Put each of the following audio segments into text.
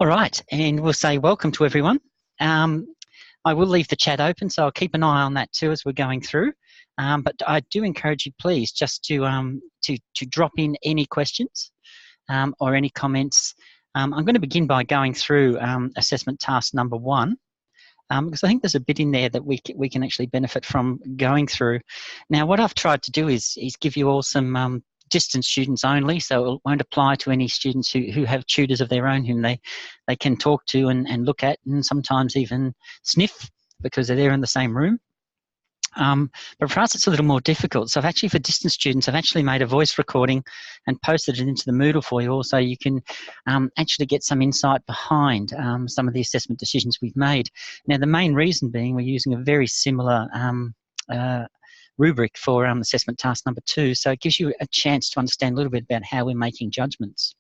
All right, and we'll say welcome to everyone. I will leave the chat open, so I'll keep an eye on that too as we're going through. But I do encourage you, please, just to drop in any questions or any comments. I'm going to begin by going through assessment task number 1. Because I think there's a bit in there that we can actually benefit from going through. Now, what I've tried to do is give you all some distance students only, so it won't apply to any students who have tutors of their own whom they can talk to and look at, and sometimes even sniff because they're there in the same room. But for us, it's a little more difficult. So I've actually, for distance students, I've actually made a voice recording and posted it into the Moodle for you all, so you can actually get some insight behind some of the assessment decisions we've made. Now, the main reason being we're using a very similar rubric for assessment task number 2, so it gives you a chance to understand a little bit about how we're making judgments.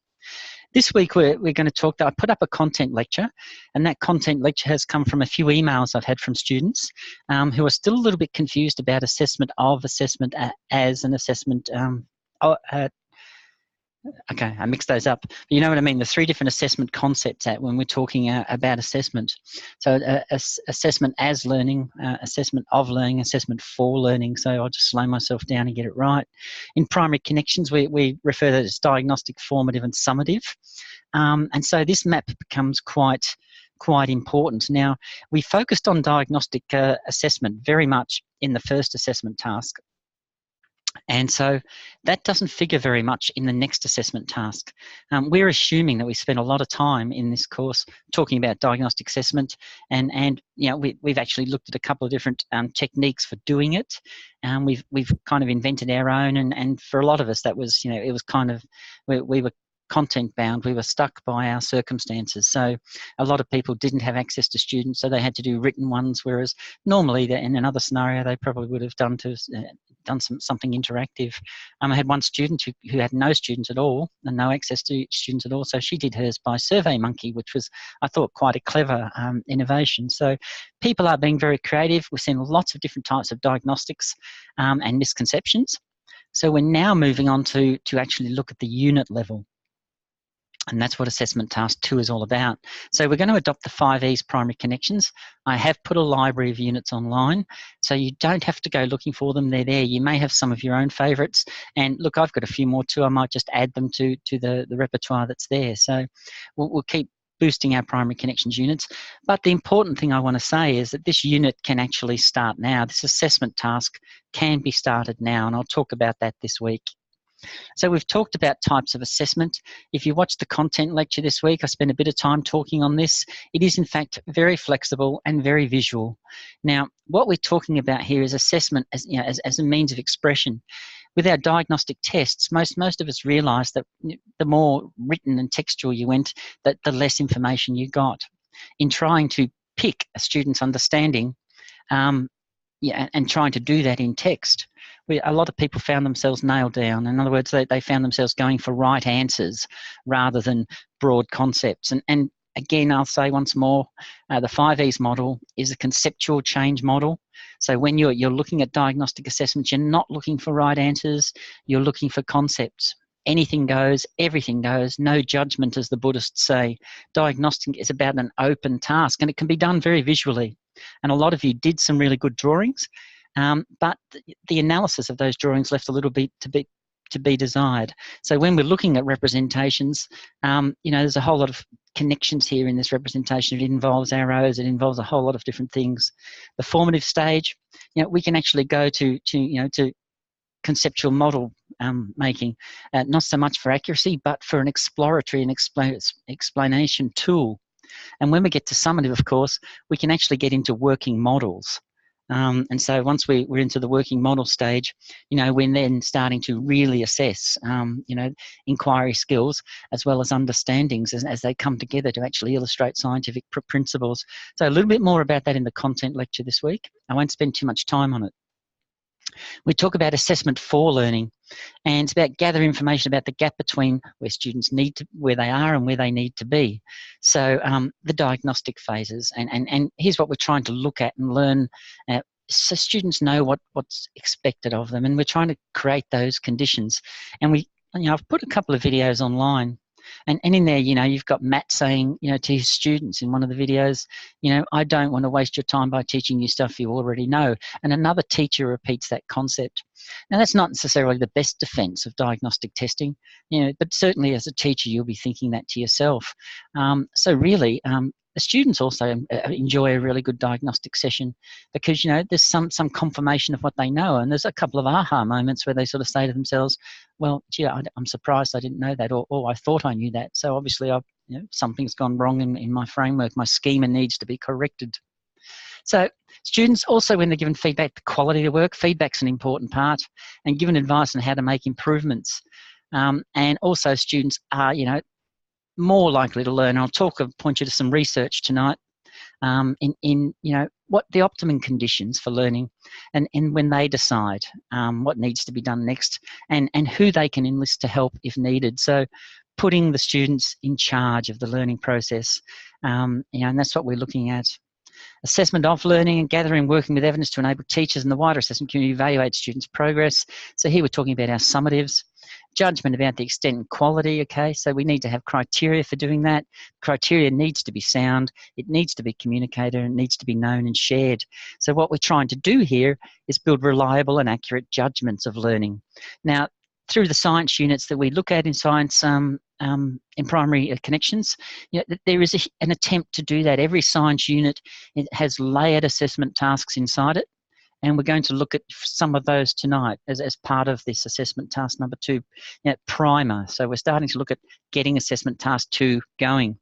This week we're going to talk, I put up a content lecture, and that content lecture has come from a few emails I've had from students who are still a little bit confused about assessment of assessment as an assessment. Okay, I mixed those up. But you know what I mean, the 3 different assessment concepts when we're talking about assessment. So assessment as learning, assessment of learning, assessment for learning. So I'll just slow myself down and get it right. In primary connections, we refer to it as diagnostic, formative and summative. And so this map becomes quite important. Now, we focused on diagnostic assessment very much in the first assessment task. And so that doesn't figure very much in the next assessment task. We're assuming that we spent a lot of time in this course talking about diagnostic assessment, and you know, we've actually looked at a couple of different techniques for doing it. We've kind of invented our own, and for a lot of us that was, you know, it was kind of, we were content bound, we were stuck by our circumstances. So a lot of people didn't have access to students, so they had to do written ones, whereas normally in another scenario they probably would have done something interactive. I had one student who had no students at all and no access to students at all, so she did hers by SurveyMonkey, which was, I thought, quite a clever innovation. So people are being very creative. We're seeing lots of different types of diagnostics and misconceptions. So we're now moving on to actually look at the unit level. And that's what assessment task 2 is all about. So we're going to adopt the 5 E's primary connections. I have put a library of units online, so you don't have to go looking for them. They're there. You may have some of your own favourites. And look, I've got a few more too. I might just add them to the repertoire that's there. So we'll keep boosting our primary connections units. But the important thing I want to say is that this unit can actually start now. This assessment task can be started now, and I'll talk about that this week. So we've talked about types of assessment. If you watch the content lecture this week, I spent a bit of time talking on this. It is in fact very flexible and very visual. Now, what we're talking about here is assessment as, you know, as a means of expression. With our diagnostic tests, most of us realise that the more written and textual you went, that the less information you got. In trying to pick a student's understanding, and trying to do that in text, a lot of people found themselves nailed down. In other words, they found themselves going for right answers rather than broad concepts. And again, I'll say once more, the 5 E's model is a conceptual change model. So when you're looking at diagnostic assessments, you're not looking for right answers, you're looking for concepts. Anything goes, everything goes, no judgment, as the Buddhists say. Diagnostic is about an open task, and it can be done very visually. And a lot of you did some really good drawings, but the analysis of those drawings left a little bit to be desired. So when we're looking at representations, there's a whole lot of connections here in this representation. It involves arrows, it involves a whole lot of different things. The formative stage, we can actually go to conceptual model making, not so much for accuracy, but for an exploratory and explanation tool. And when we get to summative, of course, we can actually get into working models. And so once we're into the working model stage, we're then starting to really assess, inquiry skills as well as understandings as they come together to actually illustrate scientific principles. So a little bit more about that in the content lecture this week. I won't spend too much time on it. We talk about assessment for learning, and it's about gather information about the gap between where they are and where they need to be. So the diagnostic phases, and here's what we're trying to look at and learn, so students know what's expected of them, and we're trying to create those conditions. And I've put a couple of videos online And in there, you've got Matt saying, to his students in one of the videos, I don't want to waste your time by teaching you stuff you already know. And another teacher repeats that concept. Now, that's not necessarily the best defense of diagnostic testing, but certainly as a teacher, you'll be thinking that to yourself. So really, the students also enjoy a really good diagnostic session because, there's some confirmation of what they know. And there's a couple of aha moments where they sort of say to themselves, well, gee, I'm surprised I didn't know that, or I thought I knew that. So obviously, something's gone wrong in my framework. My schema needs to be corrected. So students also, when they're given feedback, the quality of work, feedback's an important part, and given advice on how to make improvements. And also students are, more likely to learn. I'll point you to some research tonight in what the optimum conditions for learning, and when they decide what needs to be done next, and who they can enlist to help if needed. So putting the students in charge of the learning process, and that's what we're looking at. Assessment of learning and gathering, working with evidence to enable teachers and the wider assessment community to evaluate students' progress. So here we're talking about our summatives. Judgment about the extent and quality, okay? So we need to have criteria for doing that. Criteria needs to be sound, it needs to be communicated, and it needs to be known and shared. So what we're trying to do here is build reliable and accurate judgments of learning. Now, through the science units that we look at in science, in primary connections, there is an attempt to do that. Every science unit, it has layered assessment tasks inside it, and we're going to look at some of those tonight as part of this assessment task number 2, primer. So we're starting to look at getting assessment task 2 going.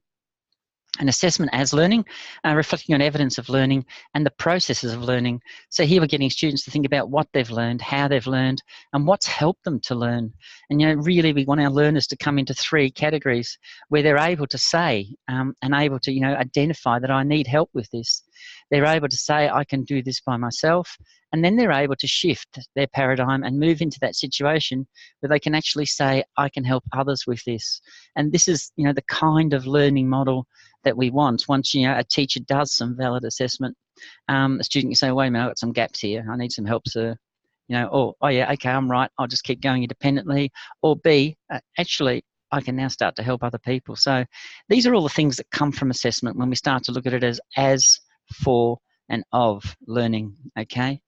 An assessment as learning, reflecting on evidence of learning and the processes of learning. So here we're getting students to think about what they've learned, how they've learned, and what's helped them to learn. And really we want our learners to come into 3 categories where they're able to say and able to identify that I need help with this. They're able to say I can do this by myself, and then they're able to shift their paradigm and move into that situation where they can actually say I can help others with this. And this is the kind of learning model that we want. Once a teacher does some valid assessment, a student can say, wait a minute, I've got some gaps here, I need some help, sir. Or, oh yeah, okay, I'm right, I'll just keep going independently. Or B, actually, I can now start to help other people. So these are all the things that come from assessment when we start to look at it as, for, and of learning, okay?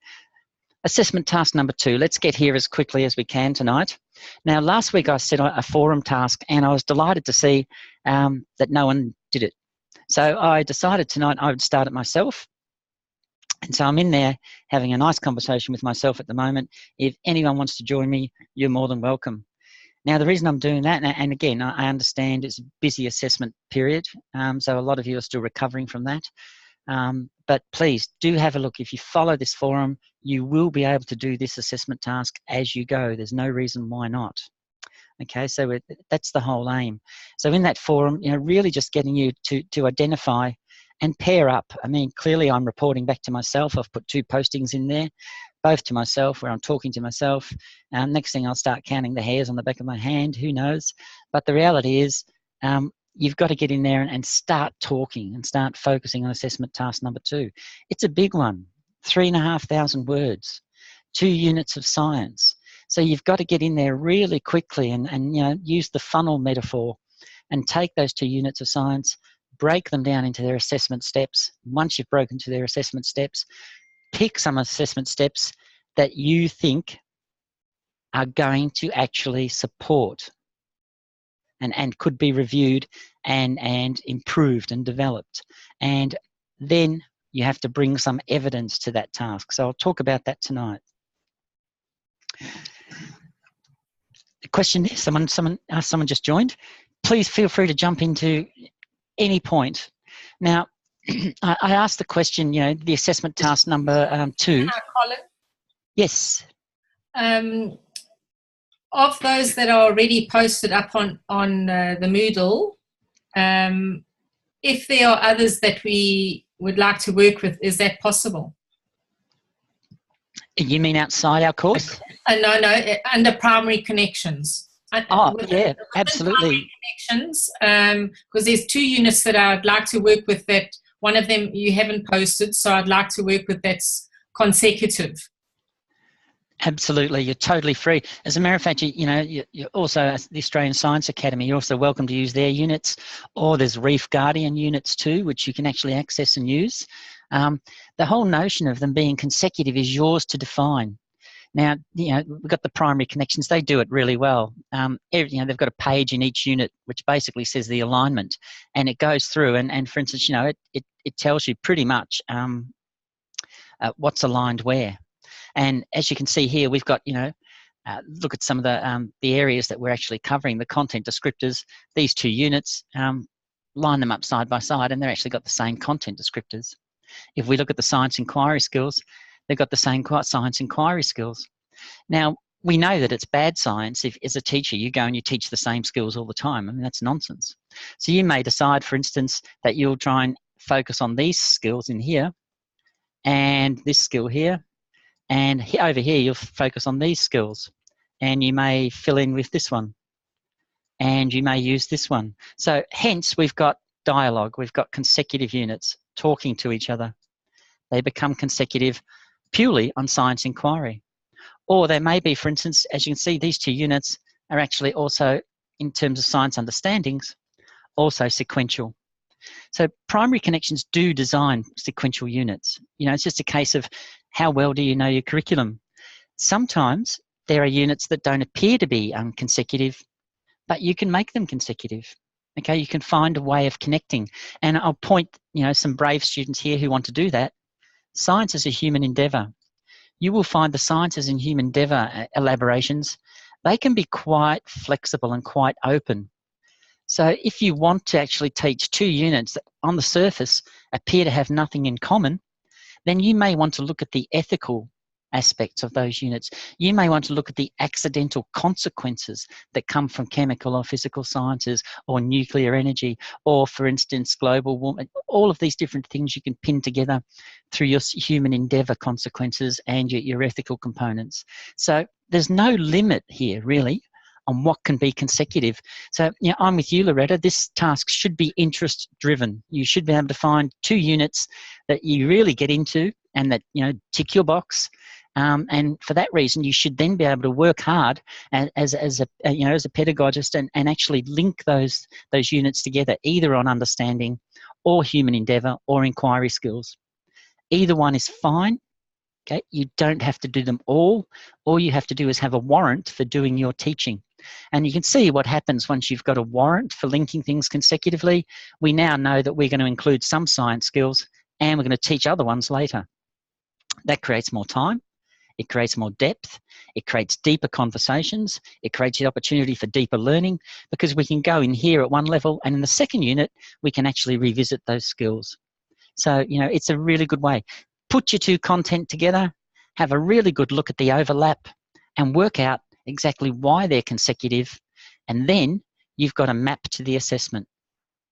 Assessment task number 2. Let's get here as quickly as we can tonight. Now, last week I set a forum task, and I was delighted to see that no one did it. So I decided tonight I would start it myself. And so I'm in there having a nice conversation with myself at the moment. If anyone wants to join me, you're more than welcome. Now, the reason I'm doing that, and again, I understand it's a busy assessment period, so a lot of you are still recovering from that. But please do have a look. If you follow this forum, you will be able to do this assessment task as you go. There's no reason why not. Okay, so that's the whole aim. So in that forum, really just getting you to identify and pair up. I mean, clearly I'm reporting back to myself. I've put 2 postings in there, both to myself, where I'm talking to myself. Next thing I'll start counting the hairs on the back of my hand, who knows? But the reality is, you've got to get in there and start talking and start focusing on assessment task number 2. It's a big one, 3,500 words, 2 units of science. So you've got to get in there really quickly and use the funnel metaphor and take those 2 units of science, break them down into their assessment steps. Once you've broken to their assessment steps, pick some assessment steps that you think are going to actually support and could be reviewed and improved and developed. And then you have to bring some evidence to that task. So I'll talk about that tonight. The question there, someone just joined. Please feel free to jump into any point. Now, I asked the question, the assessment task number 2. Hi, Colin. Yes. Of those that are already posted up on the Moodle, if there are others that we would like to work with, is that possible? You mean outside our course? No, under primary connections. Oh, yeah, absolutely. Connections, because there's 2 units that I'd like to work with that one of them you haven't posted, so I'd like to work with that's consecutive. Absolutely, you're totally free. As a matter of fact, you're also at the Australian Science Academy. You're also welcome to use their units, or there's Reef Guardian units too, which you can actually access and use. The whole notion of them being consecutive is yours to define. Now, we've got the primary connections. They do it really well. They've got a page in each unit which basically says the alignment, and it goes through. And for instance, it tells you pretty much what's aligned where. And as you can see here, we've got, look at some of the areas that we're actually covering, the content descriptors. These two units, line them up side by side, and they're actually got the same content descriptors. If we look at the science inquiry skills, they've got the same science inquiry skills. Now, we know that it's bad science if, as a teacher, you go and you teach the same skills all the time. I mean, that's nonsense. So you may decide, for instance, that you'll try and focus on these skills in here, and this skill here, and over here you'll focus on these skills, and you may fill in with this one, and you may use this one. So hence we've got dialogue, we've got consecutive units talking to each other. They become consecutive purely on science inquiry. Or they may be, for instance, as you can see, these two units are actually also, in terms of science understandings, also sequential. So primary connections do design sequential units. It's just a case of how well do you know your curriculum. Sometimes there are units that don't appear to be consecutive, but you can make them consecutive. Okay, you can find a way of connecting. And I'll point, some brave students here who want to do that. Science is a human endeavour. You will find the sciences and human endeavour elaborations, they can be quite flexible and quite open. So if you want to actually teach two units that on the surface appear to have nothing in common, then you may want to look at the ethical aspects of those units. You may want to look at the accidental consequences that come from chemical or physical sciences or nuclear energy, or, for instance, global warming. All of these different things you can pin together through your human endeavour consequences and your ethical components. So there's no limit here, really, on what can be consecutive. So I'm with you, Loretta. This task should be interest driven. You should be able to find two units that you really get into and that tick your box. And for that reason, you should then be able to work hard as a pedagogist and actually link those units together, either on understanding or human endeavour or inquiry skills. Either one is fine. Okay, you don't have to do them all. All you have to do is have a warrant for doing your teaching. And you can see what happens once you've got a warrant for linking things consecutively. We now know that we're going to include some science skills and we're going to teach other ones later. That creates more time. It creates more depth. It creates deeper conversations. It creates the opportunity for deeper learning, because we can go in here at one level, and in the second unit, we can actually revisit those skills. So, it's a really good way. Put your two content together, have a really good look at the overlap, and work out exactly why they're consecutive, and then you've got a map to the assessment.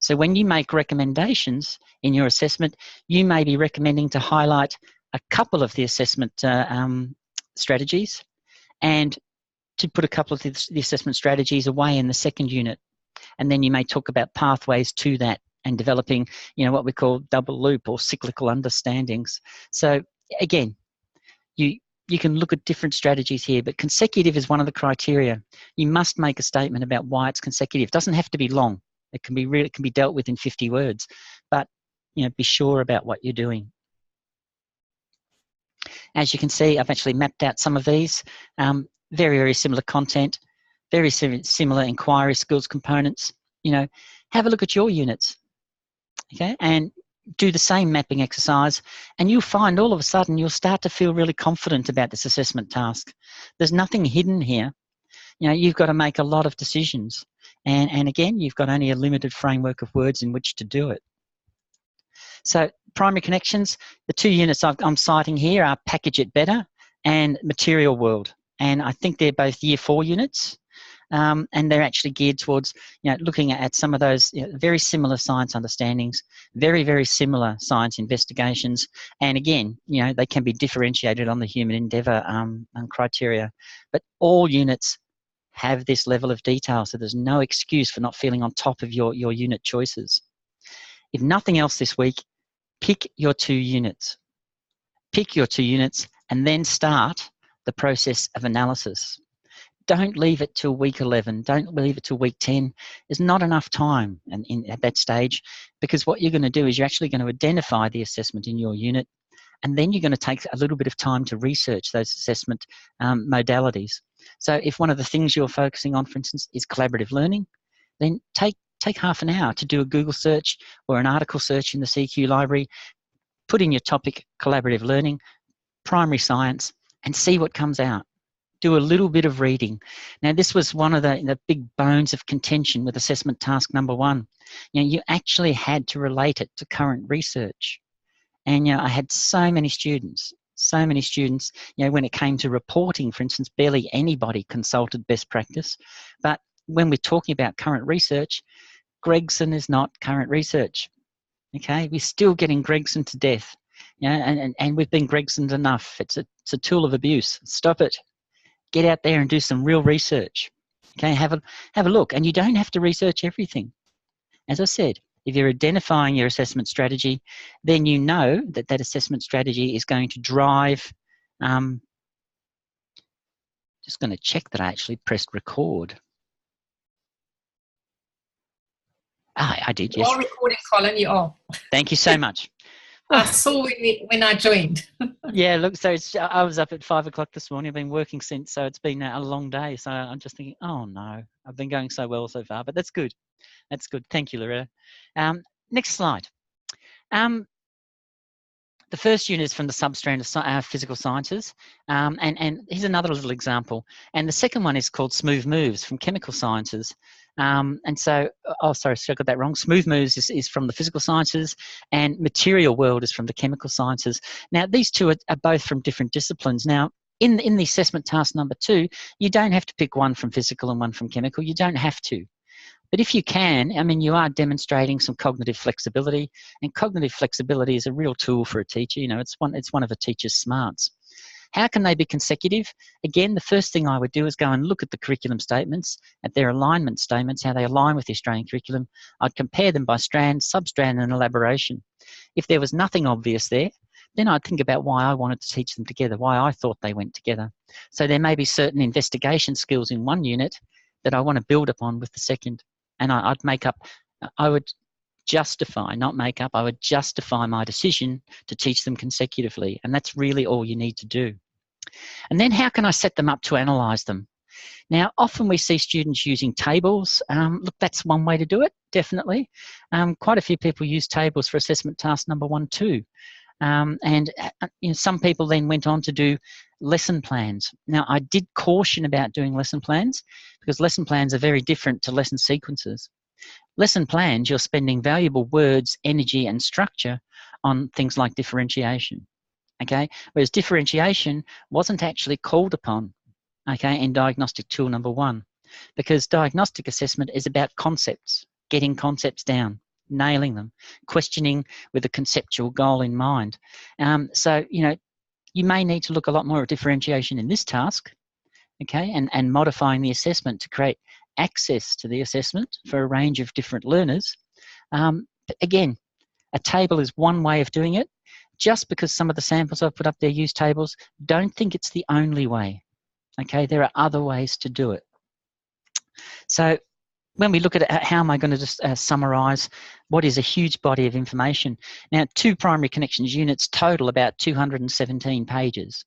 So when you make recommendations in your assessment, you may be recommending to highlight a couple of the assessment strategies and to put a couple of the assessment strategies away in the second unit. And then you may talk about pathways to that and developing, what we call double loop or cyclical understandings. So again, you can look at different strategies here, but consecutive is one of the criteria. You must make a statement about why it's consecutive. It doesn't have to be long. It can be dealt with in 50 words, but be sure about what you're doing. As you can see, I've actually mapped out some of these. Very, very similar content, very similar inquiry skills components. Have a look at your units, okay, and do the same mapping exercise, and you'll find all of a sudden you'll start to feel really confident about this assessment task. There's nothing hidden here. You've got to make a lot of decisions, and again, you've got only a limited framework of words in which to do it. So primary connections, the two units I'm citing here are Package It Better and Material World, and I think they're both Year 4 units. And they're actually geared towards, looking at some of those very similar science understandings, very, very similar science investigations. And again, they can be differentiated on the human endeavour criteria. But all units have this level of detail, so there's no excuse for not feeling on top of your unit choices. If nothing else this week, pick your two units. Pick your two units and then start the process of analysis. Don't leave it till week 11. Don't leave it till week 10. There's not enough time at that stage, because what you're going to do is you're actually going to identify the assessment in your unit, and then you're going to take a little bit of time to research those assessment modalities. So if one of the things you're focusing on, for instance, is collaborative learning, then take half an hour to do a Google search or an article search in the CQ library, put in your topic, collaborative learning, primary science, and see what comes out. Do a little bit of reading. Now, this was one of the big bones of contention with assessment task number 1. You actually had to relate it to current research. And I had so many students, when it came to reporting, for instance, barely anybody consulted best practice. But when we're talking about current research, Gregson is not current research. Okay, we're still getting Gregson to death. And we've been Gregsoned enough. It's a tool of abuse. Stop it. Get out there and do some real research. Okay, have a look. And you don't have to research everything. As I said, if you're identifying your assessment strategy, then you know that assessment strategy is going to drive. Just going to check that I actually pressed record. I did, yes. You are recording, Colin, you are. Thank you so much. I saw when I joined. Yeah, look, so I was up at 5 o'clock this morning. I've been working since, so it's been a long day. So I'm just thinking, oh no, I've been going so well so far, but that's good. That's good. Thank you, Loretta. Next slide. The first unit is from the substrand of physical sciences, and here's another little example. And the second one is called Smooth Moves from chemical sciences. And so, oh, sorry, I got that wrong. Smooth Moves is from the physical sciences, and Material World is from the chemical sciences. Now, these two are both from different disciplines. Now, in the assessment task number 2, you don't have to pick one from physical and one from chemical. You don't have to. But if you can, I mean, you are demonstrating some cognitive flexibility, and cognitive flexibility is a real tool for a teacher. It's one of a teacher's smarts. How can they be consecutive? Again, the first thing I would do is go and look at the curriculum statements, at their alignment statements, how they align with the Australian curriculum. I'd compare them by strand, substrand, and elaboration. If there was nothing obvious there, then I'd think about why I wanted to teach them together, why I thought they went together. So there may be certain investigation skills in one unit that I want to build upon with the second. And I would justify my decision to teach them consecutively. And that's really all you need to do. And then how can I set them up to analyse them? Now, often we see students using tables. Look, that's one way to do it, definitely. Quite a few people use tables for assessment task number 1 too. And some people then went on to do lesson plans. Now, I did caution about doing lesson plans because lesson plans are very different to lesson sequences. Lesson plans, you're spending valuable words, energy, and structure on things like differentiation, okay? Whereas differentiation wasn't actually called upon, okay, in diagnostic tool number 1, because diagnostic assessment is about concepts, getting concepts down, nailing them, questioning with a conceptual goal in mind. So, you may need to look a lot more at differentiation in this task, okay, and modifying the assessment to create access to the assessment for a range of different learners. But again, a table is one way of doing it. Just because some of the samples I've put up there use tables, don't think it's the only way, okay? There are other ways to do it. So when we look at it, how am I going to just summarise what is a huge body of information? Now, 2 primary connections units total about 217 pages.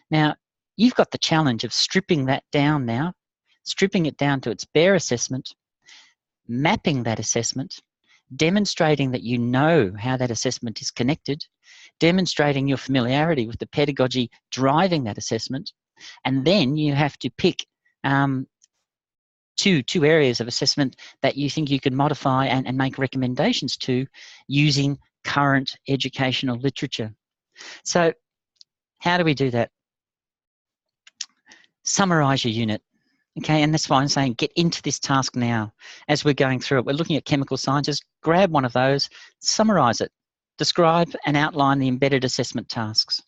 Now, you've got the challenge of stripping that down now, stripping it down to its bare assessment, mapping that assessment, demonstrating that you know how that assessment is connected, demonstrating your familiarity with the pedagogy driving that assessment, and then you have to pick two areas of assessment that you think you can modify and make recommendations to using current educational literature. So how do we do that? Summarise your unit. Okay, and that's why I'm saying get into this task now. As we're going through it, we're looking at chemical sciences. Grab one of those, summarise it, describe and outline the embedded assessment tasks.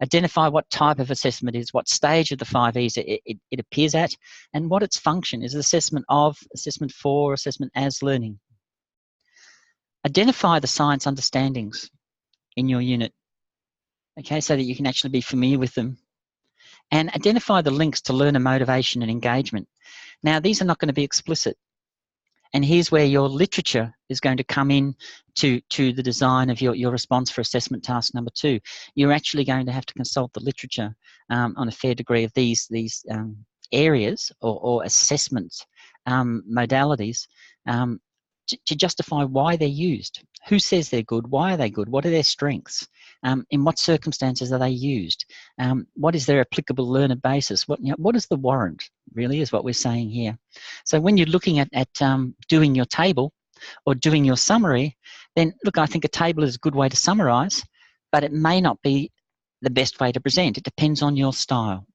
Identify what type of assessment is, what stage of the 5 E's it appears at, and what its function is: assessment of, assessment for, assessment as learning. Identify the science understandings in your unit, okay, so that you can actually be familiar with them. and identify the links to learner motivation and engagement. Now, these are not going to be explicit. And here's where your literature is going to come in to the design of your response for assessment task number 2. You're actually going to have to consult the literature on a fair degree of these areas or assessment modalities to justify why they're used. Who says they're good? Why are they good? What are their strengths? In what circumstances are they used? What is their applicable learner basis? What is the warrant, really, is what we're saying here. So when you're looking at doing your table or doing your summary, then look, I think a table is a good way to summarize, but it may not be the best way to present. It depends on your style.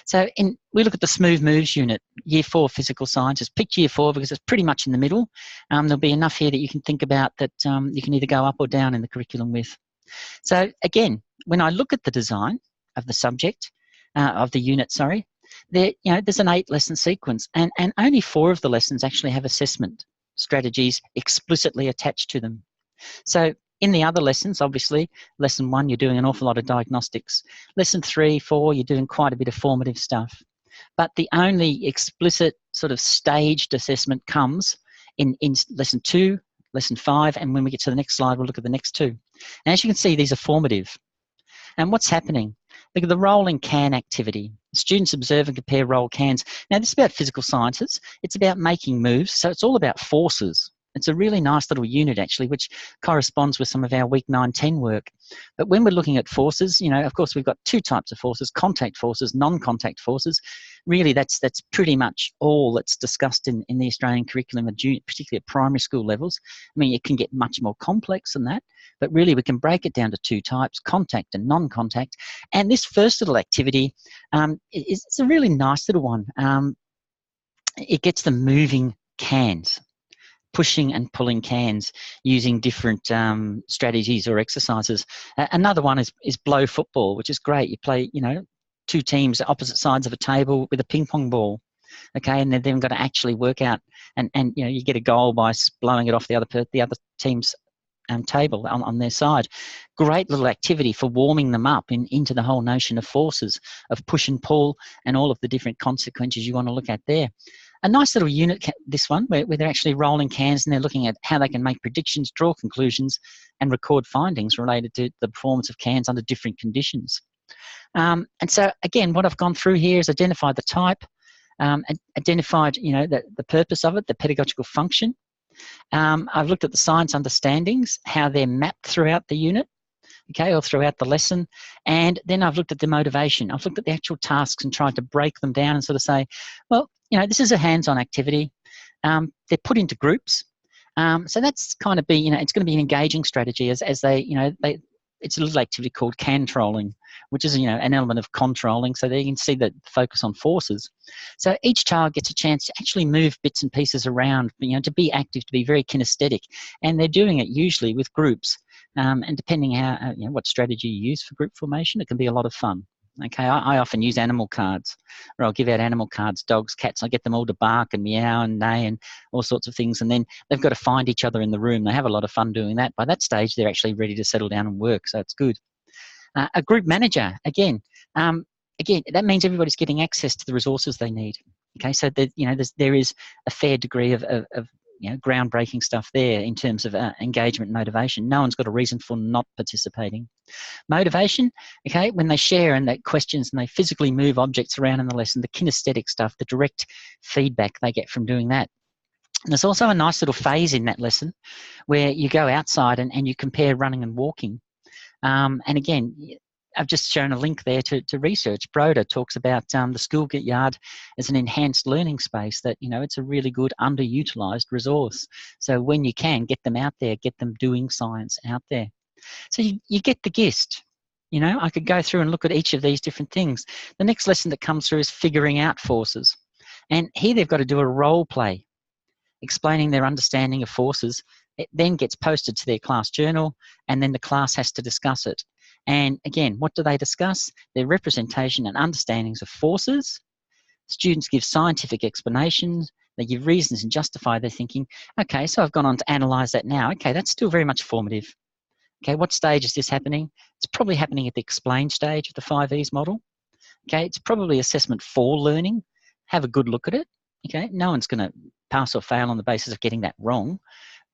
So we look at the Smooth Moves unit, Year 4 Physical Sciences. Pick Year 4 because it's pretty much in the middle. There'll be enough here that you can think about that you can either go up or down in the curriculum with. So again, when I look at the design of the subject, of the unit, sorry, there's an 8-lesson sequence, and only 4 of the lessons actually have assessment strategies explicitly attached to them. So in the other lessons, obviously, lesson 1, you're doing an awful lot of diagnostics. Lesson 3, 4, you're doing quite a bit of formative stuff. But the only explicit sort of staged assessment comes in lesson 2, lesson 5, and when we get to the next slide, we'll look at the next 2. And as you can see, these are formative. And what's happening? Look at the rolling can activity. Students observe and compare roll cans. Now, this is about physical sciences. It's about making moves, so it's all about forces. It's a really nice little unit, actually, which corresponds with some of our week 9-10 work. But when we're looking at forces, of course, we've got 2 types of forces: contact forces, non-contact forces. Really, that's pretty much all that's discussed in the Australian curriculum, particularly at primary school levels. I mean, it can get much more complex than that, but really we can break it down to 2 types: contact and non-contact. And this first little activity, it's a really nice little one. It gets them moving cans, pushing and pulling cans using different strategies or exercises. Another one is blow football, which is great. You play, 2 teams at opposite sides of a table with a ping pong ball, okay, and they've got to actually work out, and you get a goal by blowing it off the other team's table on their side. Great little activity for warming them up into the whole notion of forces, of push and pull, and all of the different consequences you want to look at there. A nice little unit, this one, where they're actually rolling cans and they're looking at how they can make predictions, draw conclusions, and record findings related to the performance of cans under different conditions. And so, again, what I've gone through here is identified the type, identified, the purpose of it, the pedagogical function. I've looked at the science understandings, how they're mapped throughout the unit, okay, or throughout the lesson. And then I've looked at the motivation. I've looked at the actual tasks and tried to break them down and sort of say, well, this is a hands-on activity. They're put into groups. So that's kind of it's going to be an engaging strategy as they, it's a little activity called can-trolling, which is, an element of controlling. So there you can see that focus on forces. So each child gets a chance to actually move bits and pieces around, to be active, to be very kinesthetic. And they're doing it usually with groups. And depending how, what strategy you use for group formation, it can be a lot of fun. Okay, I often use animal cards, or I'll give out animal cards, dogs, cats. I get them all to bark and meow and neigh and all sorts of things. And then they've got to find each other in the room. They have a lot of fun doing that. By that stage, they're actually ready to settle down and work, so it's good. A group manager, again, that means everybody's getting access to the resources they need. Okay, so that, there is a fair degree of groundbreaking stuff there in terms of engagement and motivation. No one's got a reason for not participating. Motivation, okay, when they share and they questions and they physically move objects around in the lesson, the kinesthetic stuff, the direct feedback they get from doing that. And there's also a nice little phase in that lesson where you go outside and you compare running and walking. And again, I've just shown a link there to research. Broder talks about the school yard as an enhanced learning space that, it's a really good underutilised resource. So when you can, get them out there, get them doing science out there. So you get the gist. I could go through and look at each of these different things. The next lesson that comes through is figuring out forces. And here they've got to do a role play, explaining their understanding of forces. It then gets posted to their class journal, and then the class has to discuss it. And again, what do they discuss? Their representation and understandings of forces. Students give scientific explanations. They give reasons and justify their thinking. Okay, so I've gone on to analyse that now. Okay, that's still very much formative. Okay, what stage is this happening? It's probably happening at the explain stage of the 5 E's model. Okay, it's probably assessment for learning. Have a good look at it. Okay, no one's going to pass or fail on the basis of getting that wrong,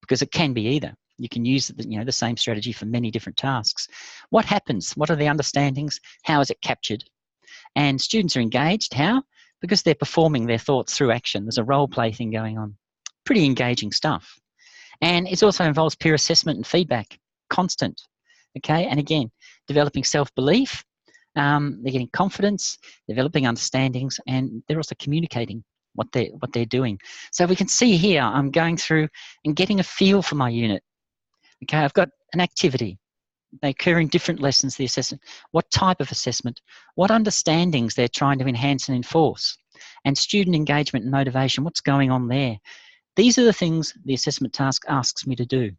because it can be either. You can use the same strategy for many different tasks. What happens? What are the understandings? How is it captured? And students are engaged. How? Because they're performing their thoughts through action. There's a role play thing going on. Pretty engaging stuff. And it also involves peer assessment and feedback, constant. Okay, and again, developing self-belief. They're getting confidence, developing understandings, and they're also communicating what they're doing. So we can see here, I'm going through and getting a feel for my unit. Okay, I've got an activity. They occur in different lessons, the assessment. What type of assessment? What understandings they're trying to enhance and enforce? And student engagement and motivation, what's going on there? These are the things the assessment task asks me to do.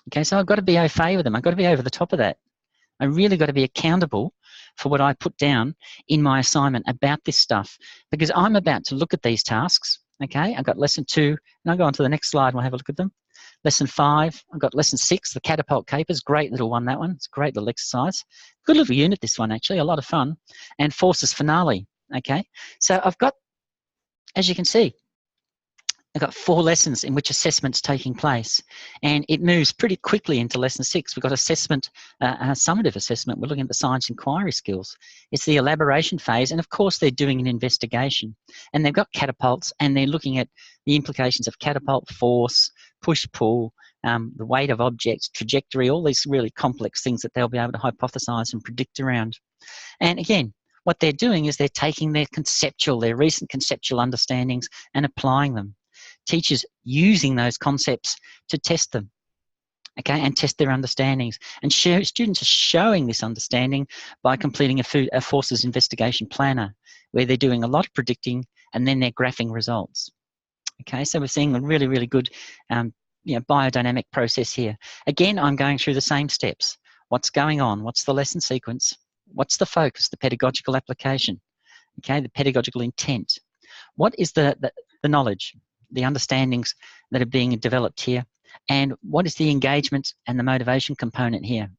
Okay, so I've got to be au fait with them. I've got to be over the top of that. I really got to be accountable for what I put down in my assignment about this stuff, because I'm about to look at these tasks. Okay, I've got lesson 2, and I'll go on to the next slide and we'll have a look at them. Lesson 5, I've got lesson 6, the catapult capers. Great little one, that one. It's a great little exercise. Good little unit, this one, actually, a lot of fun. And forces finale. Okay, so I've got, as you can see, I've got 4 lessons in which assessment's taking place, and it moves pretty quickly into lesson 6. We've got assessment, summative assessment. We're looking at the science inquiry skills. It's the elaboration phase, and of course they're doing an investigation. And they've got catapults, and they're looking at the implications of catapult, force, push-pull, the weight of objects, trajectory, all these really complex things that they'll be able to hypothesize and predict around. And again, what they're doing is they're taking their recent conceptual understandings and applying them. Teachers using those concepts to test them, okay, and test their understandings. And students are showing this understanding by completing a forces investigation planner, where they're doing a lot of predicting and then they're graphing results. Okay, so we're seeing a really, really good biodynamic process here. Again, I'm going through the same steps. What's going on? What's the lesson sequence? What's the focus, the pedagogical application? Okay, the pedagogical intent. What is the knowledge, the understandings that are being developed here? And what is the engagement and the motivation component here?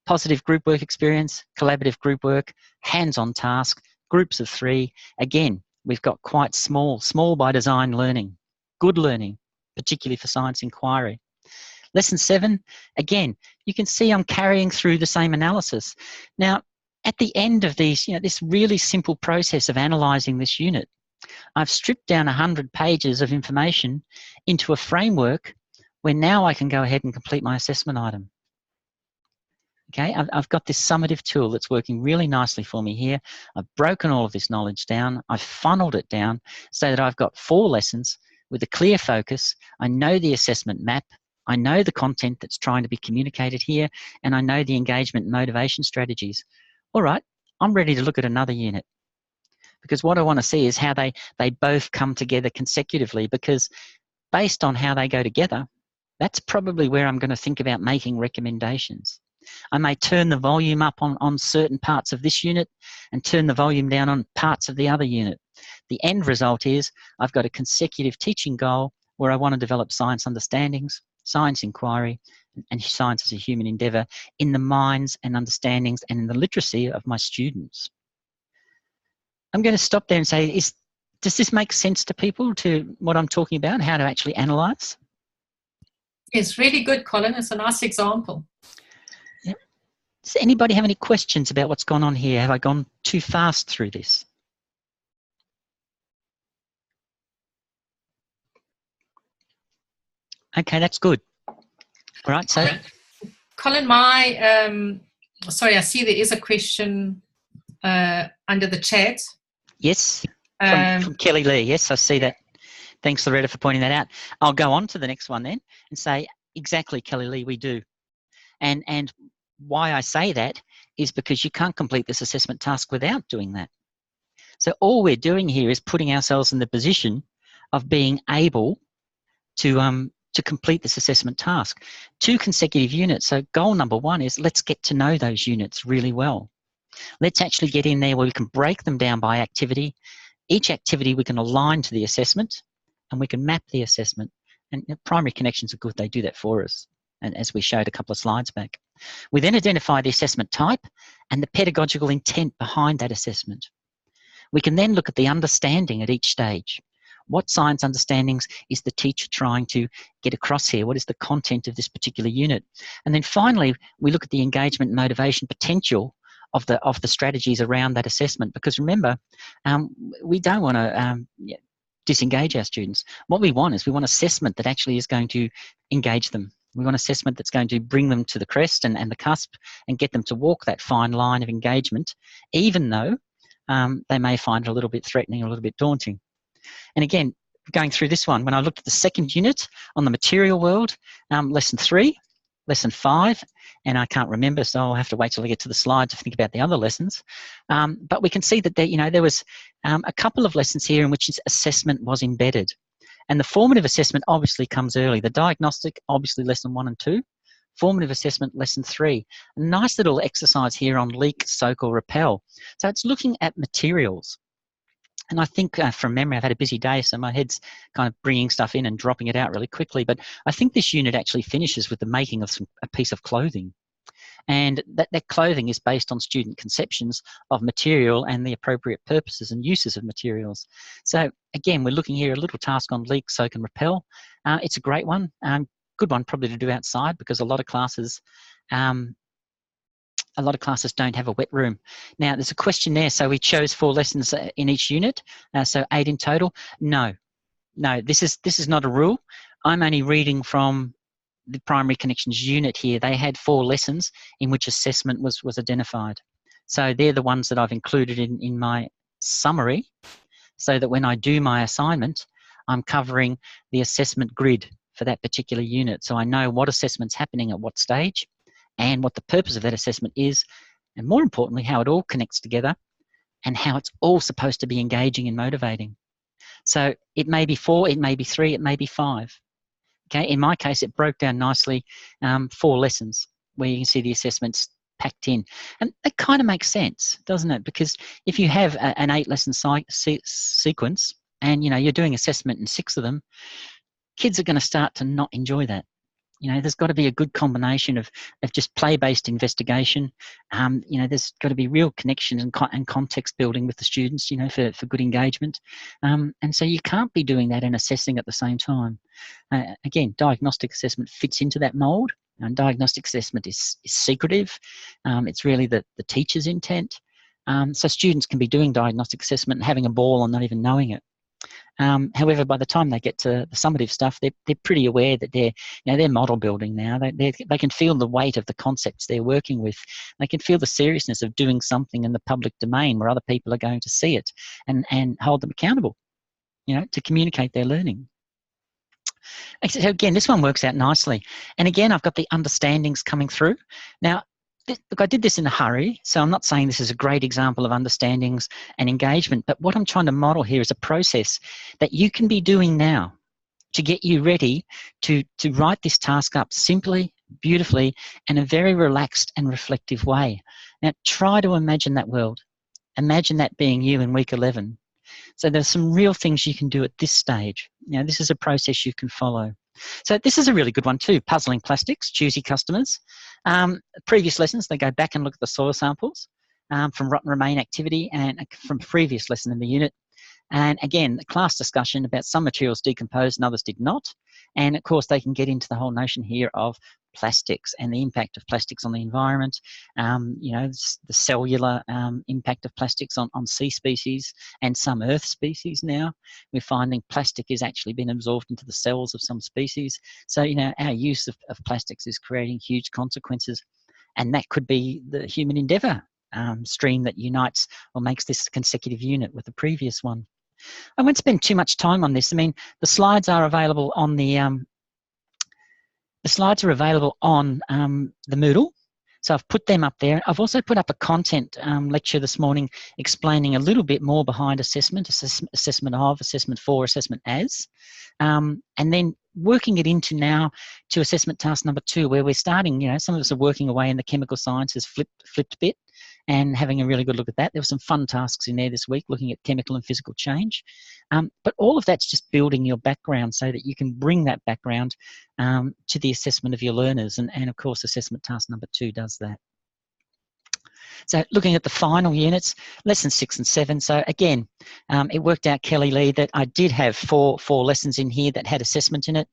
Positive group work experience, collaborative group work, hands-on task, groups of 3. Again, we've got quite small by design learning, good learning, particularly for science inquiry. Lesson 7, again, you can see I'm carrying through the same analysis. Now, at the end of these, this really simple process of analysing this unit, I've stripped down 100 pages of information into a framework where now I can go ahead and complete my assessment item. Okay, I've got this summative tool that's working really nicely for me here. I've broken all of this knowledge down. I've funneled it down so that I've got 4 lessons with a clear focus. I know the assessment map. I know the content that's trying to be communicated here, and I know the engagement and motivation strategies. All right, I'm ready to look at another unit, because what I want to see is how they both come together consecutively, because based on how they go together, that's probably where I'm going to think about making recommendations. I may turn the volume up on certain parts of this unit and turn the volume down on parts of the other unit. The end result is I've got a consecutive teaching goal where I want to develop science understandings, science inquiry, and science as a human endeavour in the minds and understandings and in the literacy of my students. I'm going to stop there and say, does this make sense to people, to what I'm talking about, how to actually analyse? It's really good, Colin. It's a nice example. Yeah. Does anybody have any questions about what's gone on here? Have I gone too fast through this? Okay, that's good. All right, so... Colin, sorry, I see there is a question under the chat. Yes, from Kelly Lee. Yes, I see that. Thanks, Loretta, for pointing that out. I'll go on to the next one then and say, exactly, Kelly Lee, we do. And why I say that is because you can't complete this assessment task without doing that. So all we're doing here is putting ourselves in the position of being able to complete this assessment task. 2 consecutive units. So goal number 1 is let's get to know those units really well. Let's actually get in there where we can break them down by activity. Each activity we can align to the assessment, and we can map the assessment. And primary connections are good. They do that for us. and as we showed a couple of slides back. We then identify the assessment type and the pedagogical intent behind that assessment. We can then look at the understanding at each stage. What science understandings is the teacher trying to get across here? What is the content of this particular unit? And then finally, we look at the engagement and motivation potential of the strategies around that assessment. Because remember, we don't want to disengage our students. What we want is we want assessment that actually is going to engage them. We want assessment that's going to bring them to the crest and the cusp and get them to walk that fine line of engagement, even though they may find it a little bit threatening, a little bit daunting. And again, going through this one, when I looked at the second unit on the material world, lesson 3, lesson 5, and I can't remember, so I'll have to wait till I get to the slide to think about the other lessons. But we can see that there was a couple of lessons here in which assessment was embedded. And the formative assessment obviously comes early. The diagnostic, obviously lesson 1 and 2. Formative assessment, lesson 3. A nice little exercise here on leak, soak, or repel. So it's looking at materials. And I think from memory, I've had a busy day, so my head's kind of bringing stuff in and dropping it out really quickly. But I think this unit actually finishes with the making of a piece of clothing. And that clothing is based on student conceptions of material and the appropriate purposes and uses of materials. So again, we're looking here at a little task on leak, soak, and repel. It's a great one. Good one probably to do outside, because a lot of classes don't have a wet room. Now, there's a question there. So we chose 4 lessons in each unit, so 8 in total. No, this is not a rule. I'm only reading from the primary connections unit here. They had 4 lessons in which assessment was identified. So they're the ones that I've included in my summary, so that when I do my assignment, I'm covering the assessment grid for that particular unit. So I know what assessment's happening at what stage, and what the purpose of that assessment is, and more importantly, how it all connects together and how it's all supposed to be engaging and motivating. So it may be 4, it may be 3, it may be 5. Okay, in my case, it broke down nicely, 4 lessons where you can see the assessments packed in. And that kind of makes sense, doesn't it? Because if you have an 8-lesson sequence and you're doing assessment in 6 of them, kids are going to start to not enjoy that. There's got to be a good combination of just play-based investigation. There's got to be real connections and context building with the students, for good engagement. And so you can't be doing that and assessing at the same time. Again, diagnostic assessment fits into that mold. And diagnostic assessment is secretive. It's really the teacher's intent. So students can be doing diagnostic assessment and having a ball and not even knowing it. However, by the time they get to the summative stuff, they're pretty aware that they're model building now. They can feel the weight of the concepts they're working with. They can feel the seriousness of doing something in the public domain where other people are going to see it and hold them accountable, to communicate their learning. So again, this one works out nicely. And again, I've got the understandings coming through. Now, look, I did this in a hurry, so I'm not saying this is a great example of understandings and engagement, but what I'm trying to model here is a process that you can be doing now to get you ready to write this task up simply, beautifully, and in a very relaxed and reflective way. Now, try to imagine that world. Imagine that being you in week 11. So there's some real things you can do at this stage. This is a process you can follow. So this is a really good one too, puzzling plastics, choosy customers. Previous lessons, they go back and look at the soil samples from rotten remain activity and from previous lesson in the unit. And again, the class discussion about some materials decomposed and others did not. And of course, they can get into the whole notion here of plastics and the impact of plastics on the environment, the cellular impact of plastics on sea species and some earth species now. We're finding plastic is actually being absorbed into the cells of some species. So, our use of plastics is creating huge consequences. And that could be the human endeavour stream that unites or makes this consecutive unit with the previous one. I won't spend too much time on this. I mean, the slides are available on the Moodle. So I've put them up there. I've also put up a content lecture this morning explaining a little bit more behind assessment, assessment of, assessment for, assessment as, and then working it into now to assessment task number 2, where we're starting, some of us are working away in the chemical sciences flipped bit, and having a really good look at that. There were some fun tasks in there this week looking at chemical and physical change. But all of that's just building your background so that you can bring that background to the assessment of your learners. And of course, assessment task number 2 does that. So looking at the final units, lessons 6 and 7. So again, it worked out, Kelly Lee, that I did have four lessons in here that had assessment in it.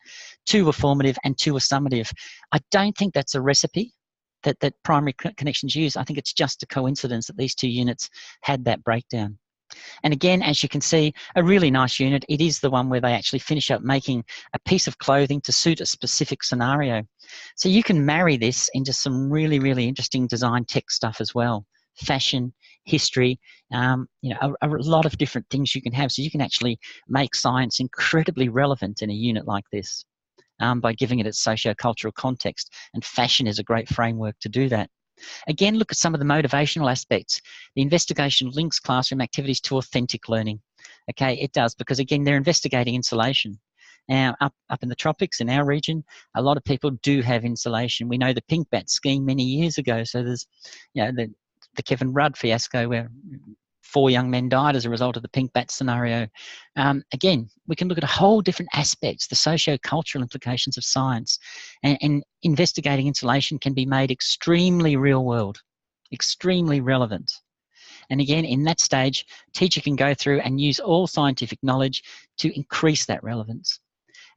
2 were formative and 2 were summative. I don't think that's a recipe that Primary Connections use. I think it's just a coincidence that these 2 units had that breakdown. And again, as you can see, a really nice unit. It is the one where they actually finish up making a piece of clothing to suit a specific scenario. So you can marry this into some really, really interesting design tech stuff as well. Fashion, history, a lot of different things you can have. So you can actually make science incredibly relevant in a unit like this by giving it its socio-cultural context. And fashion is a great framework to do that. Again, look at some of the motivational aspects. The investigation links classroom activities to authentic learning. Okay, it does, because again, they're investigating insulation. Now, up in the tropics in our region, a lot of people do have insulation. We know the pink bat scheme many years ago. So there's, the Kevin Rudd fiasco where 4 young men died as a result of the pink bat scenario. Again, we can look at a whole different aspects, the socio-cultural implications of science, and investigating insulation can be made extremely real world, extremely relevant. And again, in that stage, teacher can go through and use all scientific knowledge to increase that relevance.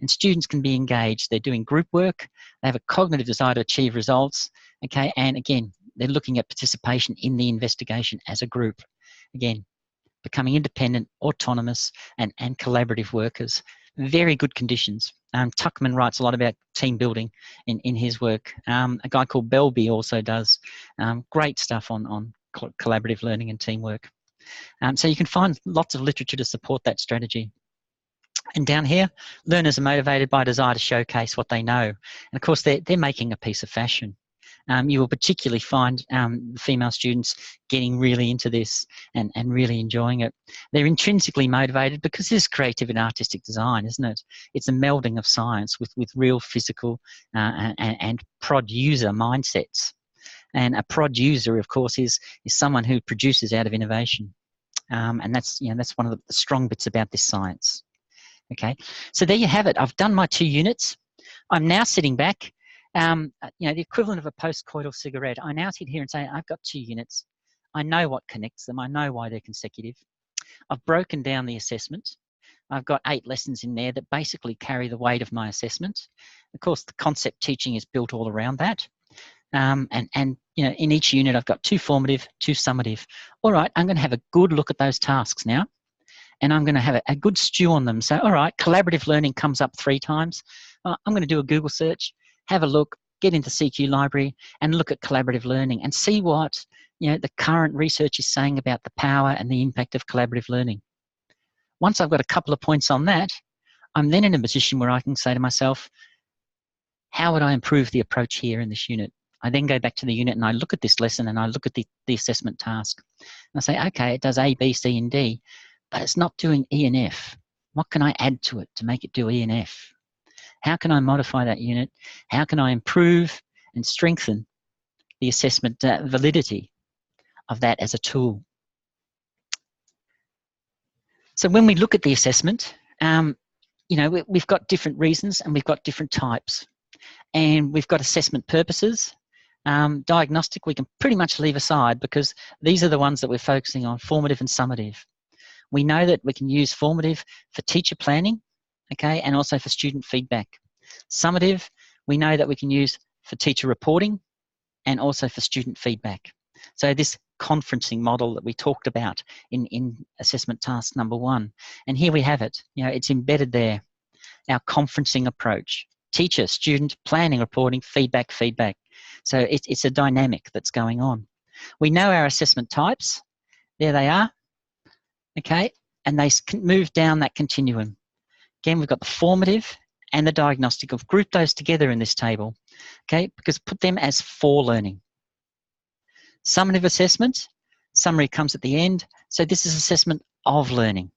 And students can be engaged. They're doing group work. They have a cognitive desire to achieve results. Okay, and again, they're looking at participation in the investigation as a group. Again, becoming independent, autonomous, and collaborative workers. Very good conditions. Tuckman writes a lot about team building in his work. A guy called Belby also does great stuff on collaborative learning and teamwork. So you can find lots of literature to support that strategy. And down here, learners are motivated by a desire to showcase what they know. And of course, they're making a piece of fashion. You will particularly find female students getting really into this and really enjoying it. They're intrinsically motivated because this is creative and artistic design, isn't it? It's a melding of science with real physical and prod user mindsets. And a prod user, of course, is someone who produces out of innovation. And that's one of the strong bits about this science. Okay, so there you have it. I've done my 2 units. I'm now sitting back. The equivalent of a post-coital cigarette. I now sit here and say, I've got 2 units. I know what connects them. I know why they're consecutive. I've broken down the assessment. I've got 8 lessons in there that basically carry the weight of my assessment. Of course, the concept teaching is built all around that. In each unit, I've got 2 formative, 2 summative. All right, I'm going to have a good look at those tasks now. And I'm going to have a good stew on them. So, all right, collaborative learning comes up 3 times. I'm going to do a Google search, have a look, get into CQ Library and look at collaborative learning and see what the current research is saying about the power and the impact of collaborative learning. Once I've got a couple of points on that, I'm then in a position where I can say to myself, how would I improve the approach here in this unit? I then go back to the unit and I look at this lesson and I look at the assessment task. And I say, okay, it does A, B, C, and D, but it's not doing E and F. What can I add to it to make it do E and F? How can I modify that unit? How can I improve and strengthen the assessment validity of that as a tool? So when we look at the assessment, we've got different reasons and we've got different types. And we've got assessment purposes. Diagnostic, we can pretty much leave aside because these are the ones that we're focusing on, formative and summative. We know that we can use formative for teacher planning, okay, and also for student feedback. Summative, we know that we can use for teacher reporting and also for student feedback. So this conferencing model that we talked about in assessment task number 1. And here we have it. It's embedded there. Our conferencing approach. Teacher, student, planning, reporting, feedback. So it's a dynamic that's going on. We know our assessment types. There they are. Okay, and they move down that continuum. Again, we've got the formative and the diagnostic. I've grouped those together in this table, okay, because put them as for learning. Summative assessment, summary comes at the end. So this is assessment of learning.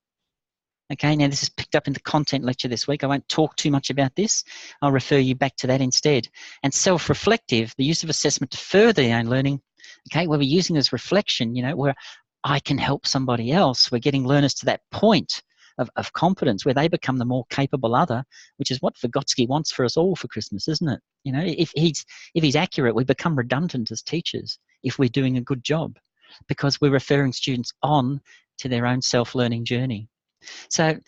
Okay, now this is picked up in the content lecture this week. I won't talk too much about this. I'll refer you back to that instead. And self-reflective, the use of assessment to further your own learning. Okay, where we're using as reflection, where I can help somebody else. We're getting learners to that point of competence where they become the more capable other, which is what Vygotsky wants for us all for Christmas, isn't it? If he's accurate, we become redundant as teachers if we're doing a good job, because we're referring students on to their own self-learning journey. So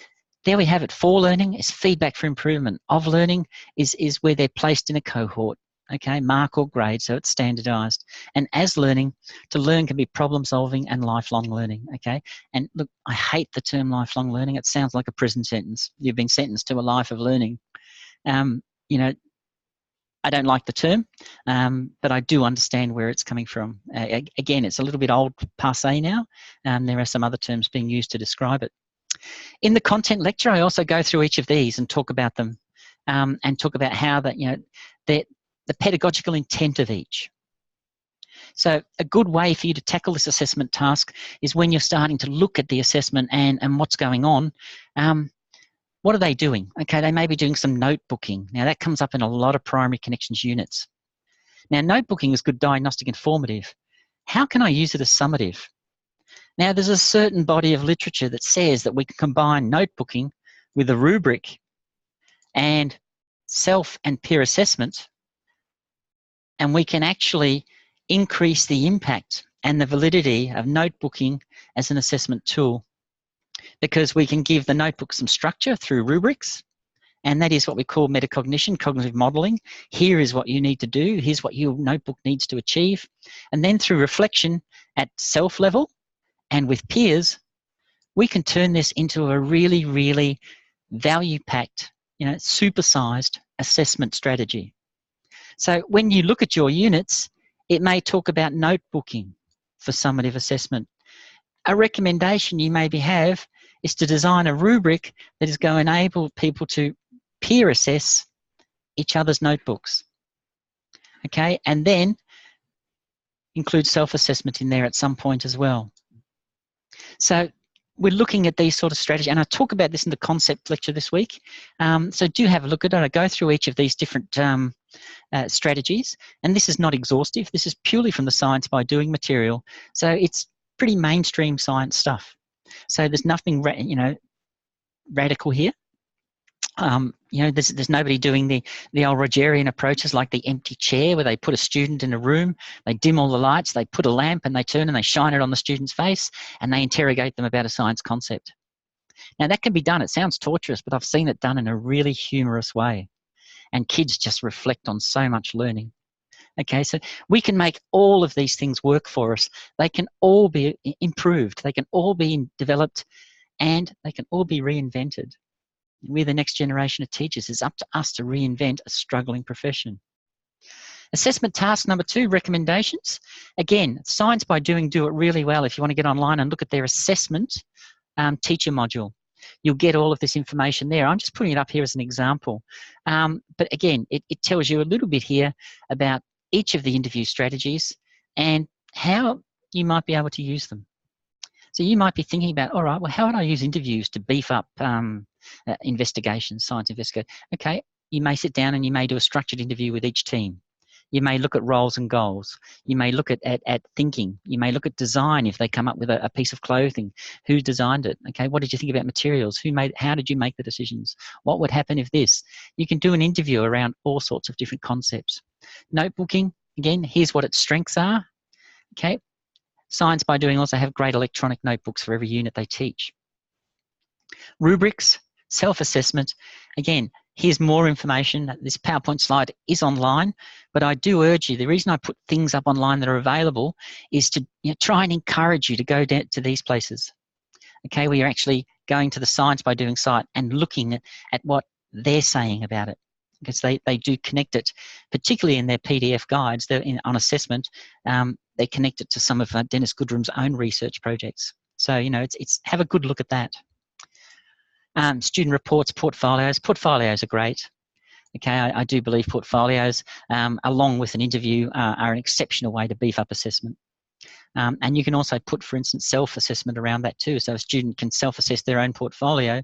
there we have it. For learning is feedback for improvement. Of learning is where they're placed in a cohort. Okay, mark or grade, so it's standardized. And as learning, to learn can be problem solving and lifelong learning. Okay, and look, I hate the term lifelong learning. It sounds like a prison sentence. You've been sentenced to a life of learning. I don't like the term, but I do understand where it's coming from. Again, it's a little bit old passe now. There are some other terms being used to describe it. In the content lecture, I also go through each of these and talk about them, and talk about how the pedagogical intent of each. So a good way for you to tackle this assessment task is when you're starting to look at the assessment and what's going on. What are they doing? Okay, they may be doing some notebooking. Now that comes up in a lot of primary connections units. Now notebooking is good diagnostic and formative. How can I use it as summative? Now there's a certain body of literature that says that we can combine notebooking with a rubric and self and peer assessment, and we can actually increase the impact and the validity of notebooking as an assessment tool, because we can give the notebook some structure through rubrics, and that is what we call metacognition, cognitive modelling. Here is what you need to do. Here's what your notebook needs to achieve. And then through reflection at self level and with peers, we can turn this into a really, really value-packed, supersized assessment strategy. So when you look at your units, it may talk about notebooking for summative assessment. A recommendation you maybe have is to design a rubric that is going to enable people to peer assess each other's notebooks. Okay, and then include self-assessment in there at some point as well. So we're looking at these sort of strategies, and I talk about this in the concept lecture this week. So do have a look at it. I go through each of these different strategies, and this is not exhaustive. This is purely from the Science by Doing material. So it's pretty mainstream science stuff. So there's nothing, radical here. There's nobody doing the old Rogerian approaches like the empty chair where they put a student in a room, they dim all the lights, they put a lamp and they turn and they shine it on the student's face and they interrogate them about a science concept. Now that can be done. It sounds torturous, but I've seen it done in a really humorous way. And kids just reflect on so much learning. Okay, so we can make all of these things work for us. They can all be improved. They can all be developed, and they can all be reinvented. We're the next generation of teachers. It's up to us to reinvent a struggling profession. Assessment task number 2, recommendations. Again, Science by Doing do it really well. If you want to get online and look at their assessment teacher module, you'll get all of this information there. I'm just putting it up here as an example. But again, it tells you a little bit here about each of the interview strategies and how you might be able to use them. So you might be thinking about, all right, well, how would I use interviews to beef up investigations, science investigation? Okay, you may sit down and you may do a structured interview with each team. You may look at roles and goals. You may look at thinking. You may look at design if they come up with a piece of clothing. Who designed it? Okay, what did you think about materials? How did you make the decisions? What would happen if this? You can do an interview around all sorts of different concepts. Notebooking, again, here's what its strengths are. Okay, Science by Doing also have great electronic notebooks for every unit they teach. Rubrics, self-assessment, again, here's more information. This PowerPoint slide is online, but I do urge you, the reason I put things up online that are available is to try and encourage you to go down to these places. Okay, where you're actually going to the Science by Doing site and looking at what they're saying about it, because they do connect it, particularly in their PDF guides on assessment. They connect it to some of Dennis Goodrum's own research projects. So, it's have a good look at that. Student reports, portfolios. Portfolios are great. Okay, I do believe portfolios, along with an interview, are an exceptional way to beef up assessment. And you can also put, for instance, self-assessment around that too. So a student can self-assess their own portfolio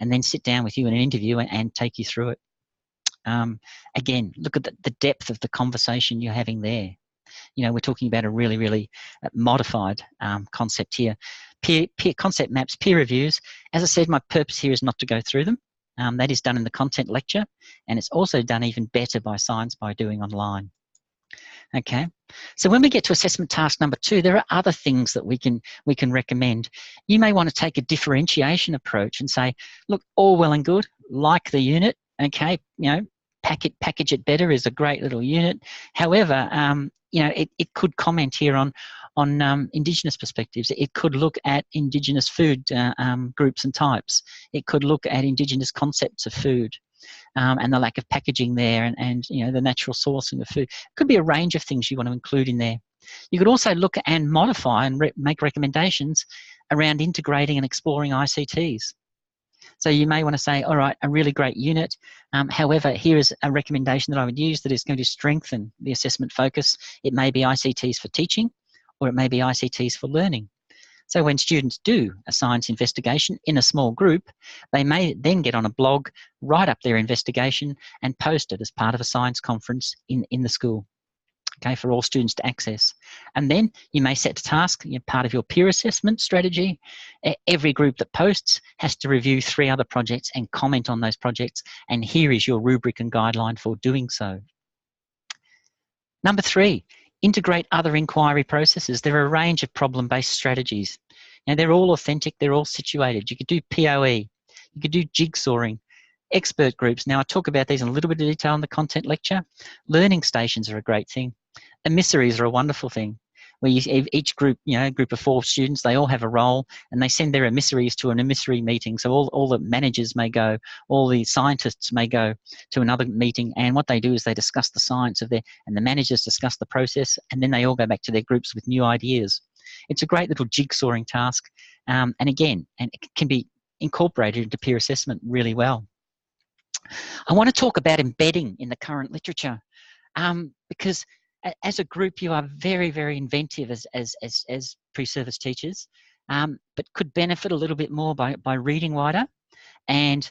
and then sit down with you in an interview and take you through it. Again, look at the depth of the conversation you're having there. we're talking about a really modified concept here. Peer concept maps, peer reviews. As I said, my purpose here is not to go through them. That is done in the content lecture, and it's also done even better by Science by Doing online. Okay, so when we get to assessment task number 2, there are other things that we can recommend. You may want to take a differentiation approach and say, look, all well and good, like the unit, okay, package it better is a great little unit. However, it could comment here on Indigenous perspectives. It could look at Indigenous food groups and types. It could look at Indigenous concepts of food. And the lack of packaging there, and the natural sourcing of food. It could be a range of things you want to include in there. You could also look and modify and make recommendations around integrating and exploring ICTs. So you may want to say, all right, a really great unit. However, here is a recommendation that I would use that is going to strengthen the assessment focus. It may be ICTs for teaching, or it may be ICTs for learning. So when students do a science investigation in a small group, they may then get on a blog, write up their investigation, and post it as part of a science conference in the school, okay, for all students to access. And then you may set a task, part of your peer assessment strategy. Every group that posts has to review 3 other projects and comment on those projects, and here is your rubric and guideline for doing so. Number 3. Integrate other inquiry processes. There are a range of problem-based strategies. They're all authentic, they're all situated. You could do POE, you could do jigsawing, expert groups. Now, I talk about these in a little bit of detail in the content lecture. Learning stations are a great thing. Emissaries are a wonderful thing, where each group, group of 4 students, they all have a role, and they send their emissaries to an emissary meeting. So all the managers may go, all the scientists may go to another meeting, and what they do is they discuss the science and the managers discuss the process, and then they all go back to their groups with new ideas. It's a great little jigsawing task, and again, it can be incorporated into peer assessment really well. I want to talk about embedding in the current literature, because as a group, you are very inventive as pre-service teachers, but could benefit a little bit more by reading wider and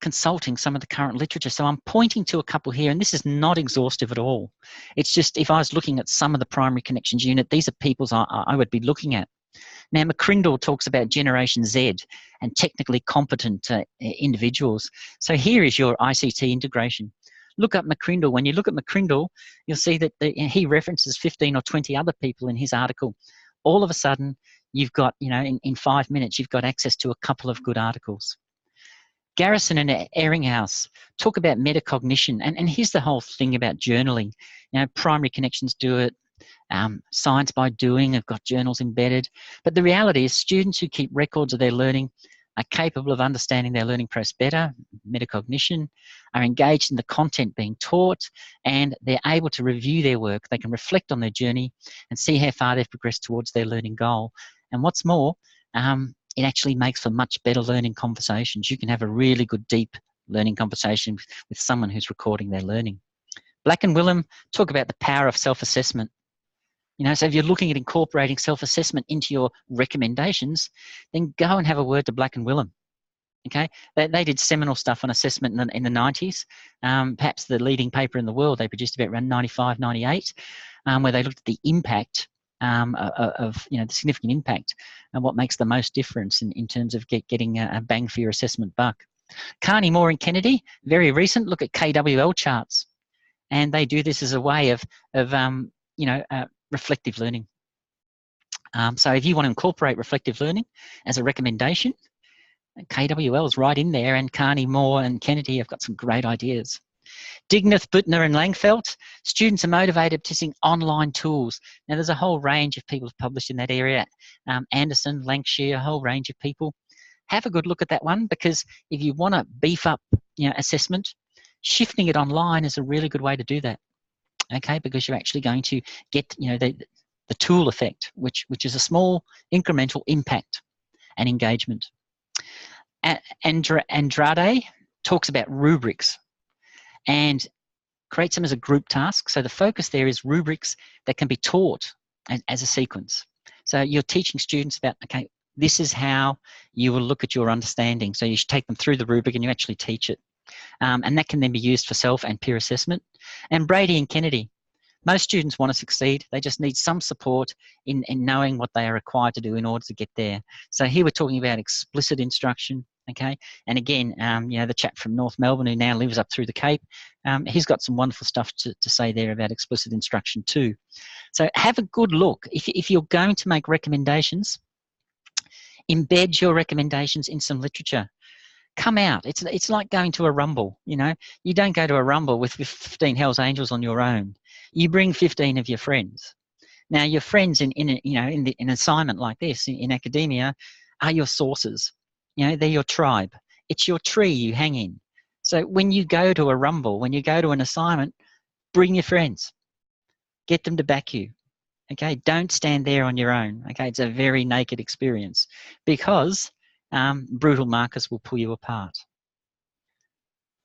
consulting some of the current literature. So I'm pointing to a couple here, and this is not exhaustive at all. It's just, if I was looking at some of the primary connections unit, these are people's I would be looking at. Now, McCrindle talks about Generation Z and technically competent individuals. So here is your ICT integration. Look up McCrindle. When you look at McCrindle, you'll see that he references 15 or 20 other people in his article. All of a sudden, you've got, in 5 minutes, you've got access to a couple of good articles. Garrison and Eringhouse talk about metacognition, and here's the whole thing about journaling. Primary connections do it. Science by Doing have got journals embedded. But the reality is students who keep records of their learning are capable of understanding their learning process better, metacognition, are engaged in the content being taught, and they're able to review their work. They can reflect on their journey and see how far they've progressed towards their learning goal. And what's more, it actually makes for much better learning conversations. You can have a really good, deep learning conversation with someone who's recording their learning. Black and Willem talk about the power of self-assessment. So if you're looking at incorporating self-assessment into your recommendations, then go and have a word to Black and Willem. Okay, they did seminal stuff on assessment in the 90s. Perhaps the leading paper in the world they produced about around 95, 98, where they looked at the impact of the significant impact and what makes the most difference in terms of getting a bang for your assessment buck. Carney, Moore and Kennedy, very recent, look at KWL charts, and they do this as a way of reflective learning. So if you want to incorporate reflective learning as a recommendation, KWL is right in there, and Carney, Moore and Kennedy have got some great ideas. Dignath, Butner and Langfelt, students are motivated to using online tools. Now there's a whole range of people who've published in that area. Anderson, Lancashire, a whole range of people. Have a good look at that one, because if you want to beef up assessment, shifting it online is a really good way to do that. Okay, because you're actually going to get the tool effect, which is a small incremental impact and engagement. Andrade talks about rubrics and creates them as a group task. So the focus there is rubrics that can be taught as a sequence. So you're teaching students about, okay, this is how you will look at your understanding. So you should take them through the rubric and you actually teach it. And that can then be used for self and peer assessment. And Brady and Kennedy, Most students want to succeed. They just need some support in knowing what they are required to do in order to get there. So here we're talking about explicit instruction, okay? And again, the chap from North Melbourne who now lives up through the Cape, he's got some wonderful stuff to say there about explicit instruction too. So have a good look. If you're going to make recommendations, embed your recommendations in some literature. Come out. It's like going to a rumble. You don't go to a rumble with 15 Hell's Angels on your own. You bring 15 of your friends. Now, your friends in an assignment like this in academia are your sources. They're your tribe. It's your tree you hang in. So when you go to a rumble, when you go to an assignment, bring your friends. Get them to back you. Okay, don't stand there on your own. Okay, it's a very naked experience because brutal markers will pull you apart.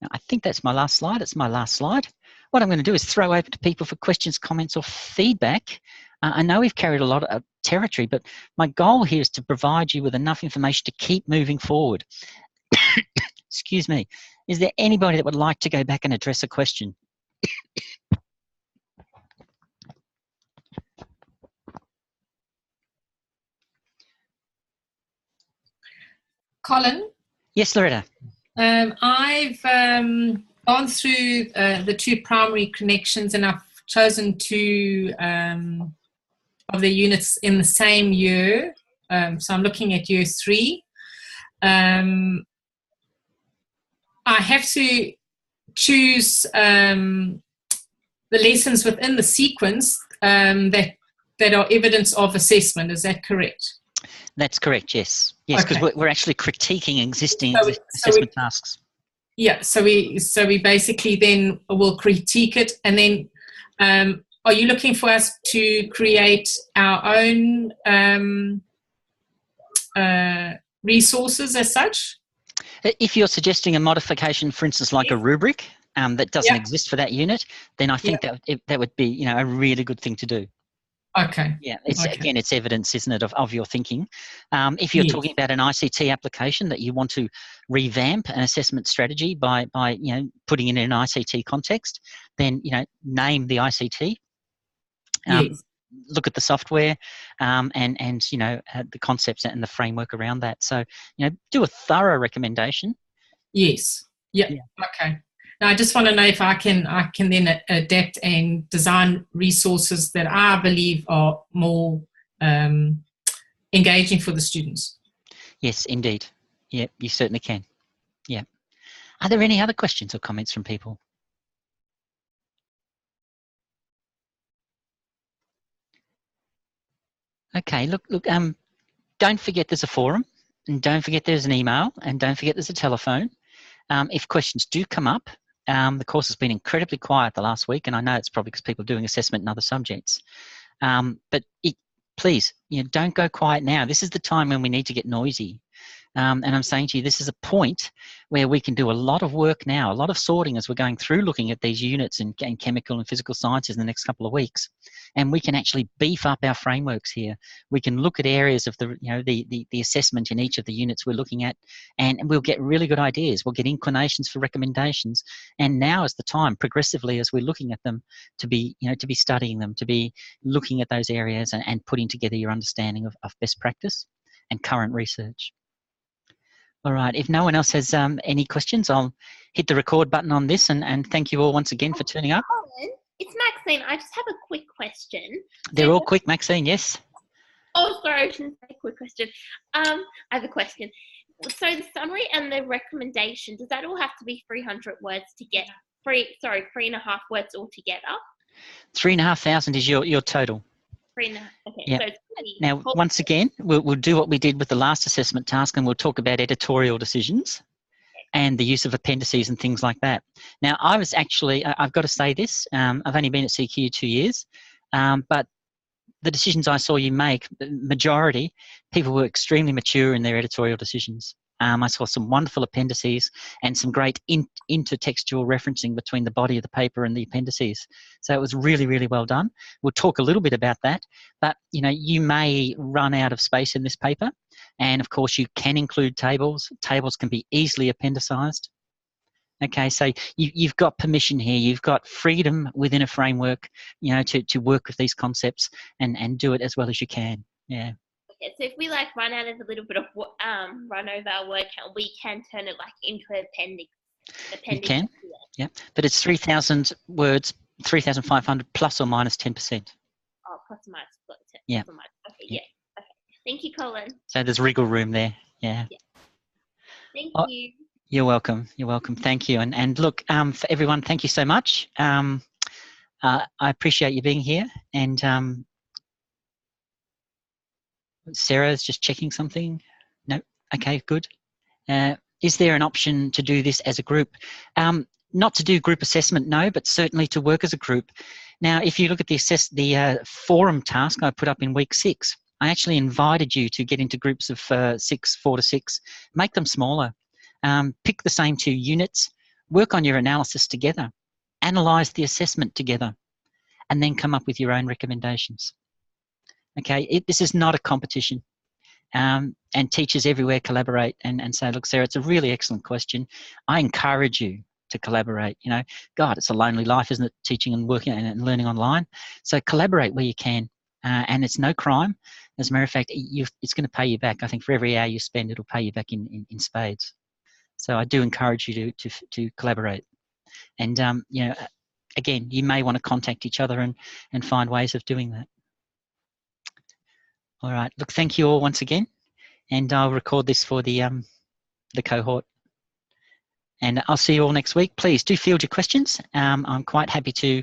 Now, I think that's my last slide. It's my last slide. What I'm going to do is throw open to people for questions, comments, or feedback. I know we've carried a lot of territory, but my goal here is to provide you with enough information to keep moving forward. Excuse me. Is there anybody that would like to go back and address a question? Colin? Yes, Loretta. I've gone through the 2 primary connections, and I've chosen 2 of the units in the same year. So I'm looking at year 3. I have to choose the lessons within the sequence that are evidence of assessment. Is that correct? That's correct, yes. Yes, because Okay. we're actually critiquing existing assessment tasks. Yeah, so we basically then will critique it, and then are you looking for us to create our own resources as such? If you're suggesting a modification, for instance, like a rubric that doesn't exist for that unit, then I think that would be a really good thing to do. Okay. Yeah, again, it's evidence, isn't it, of your thinking. If you're talking about an ICT application that you want to revamp an assessment strategy by putting it in an ICT context, then name the ICT. Look at the software and the concepts and the framework around that. So do a thorough recommendation. Yes. Yeah. Okay. Now, I just want to know if I can then adapt and design resources that I believe are more engaging for the students. Yes, indeed. Yeah, you certainly can. Yeah. Are there any other questions or comments from people? Okay, look, don't forget there's a forum, and don't forget there's an email, and don't forget there's a telephone. If questions do come up, the course has been incredibly quiet the last week, and I know it's probably because people are doing assessment in other subjects. But please, don't go quiet now. This is the time when we need to get noisy. And I'm saying to you, this is a point where we can do a lot of work now, a lot of sorting as we're going through looking at these units in chemical and physical sciences in the next couple of weeks. And we can actually beef up our frameworks here. We can look at areas of the assessment in each of the units we're looking at, and we'll get really good ideas. We'll get inclinations for recommendations. And now is the time, progressively, as we're looking at them, to be studying them, to be looking at those areas and putting together your understanding of best practice and current research. All right, if no one else has any questions, I'll hit the record button on this and thank you all once again for turning up. Colin, it's Maxine. I just have a quick question. They're all quick, Maxine, yes? Oh, sorry, I shouldn't say a quick question. I have a question. So the summary and the recommendation, does that all have to be 300 words to get 3.5 words altogether? 3,500 is your total. Okay, yeah. So now, once again, we'll do what we did with the last assessment task, and we'll talk about editorial decisions and the use of appendices and things like that. Now, I was actually, I've got to say this, I've only been at CQ 2 years, but the decisions I saw you make, the majority, people were extremely mature in their editorial decisions. I saw some wonderful appendices and some great intertextual referencing between the body of the paper and the appendices. So it was really, really well done. We'll talk a little bit about that, but you may run out of space in this paper. And of course you can include tables. Tables can be easily appendicized. Okay, so you've got permission here. You've got freedom within a framework, to work with these concepts and do it as well as you can. Yeah. Okay, so if we like run out of a little bit of run over our word count, we can turn it like into an appendix. You can. Yeah, but it's 3,000 words, 3,500 plus or minus 10%. Oh, plus or minus. Yeah. Okay, yeah. Okay. Thank you, Colin. So there's wriggle room there. Yeah. Thank you. You're welcome. You're welcome. Thank you. And look, for everyone, thank you so much. I appreciate you being here. And Sarah's just checking something. No. Okay, good. Is there an option to do this as a group? Not to do group assessment, no, but certainly to work as a group. Now, if you look at the forum task I put up in week 6, I actually invited you to get into groups of 4 to 6, make them smaller, pick the same 2 units, work on your analysis together, analyse the assessment together, and then come up with your own recommendations. Okay, this is not a competition. And teachers everywhere collaborate and say, look, Sarah, it's a really excellent question. I encourage you to collaborate. God, it's a lonely life, isn't it? Teaching and working and learning online. So collaborate where you can. And it's no crime. As a matter of fact, it's going to pay you back. I think for every hour you spend, it'll pay you back in spades. So I do encourage you to collaborate. And, again, you may want to contact each other and find ways of doing that. All right. Look, thank you all once again. And I'll record this for the cohort. And I'll see you all next week. Please do field your questions. I'm quite happy to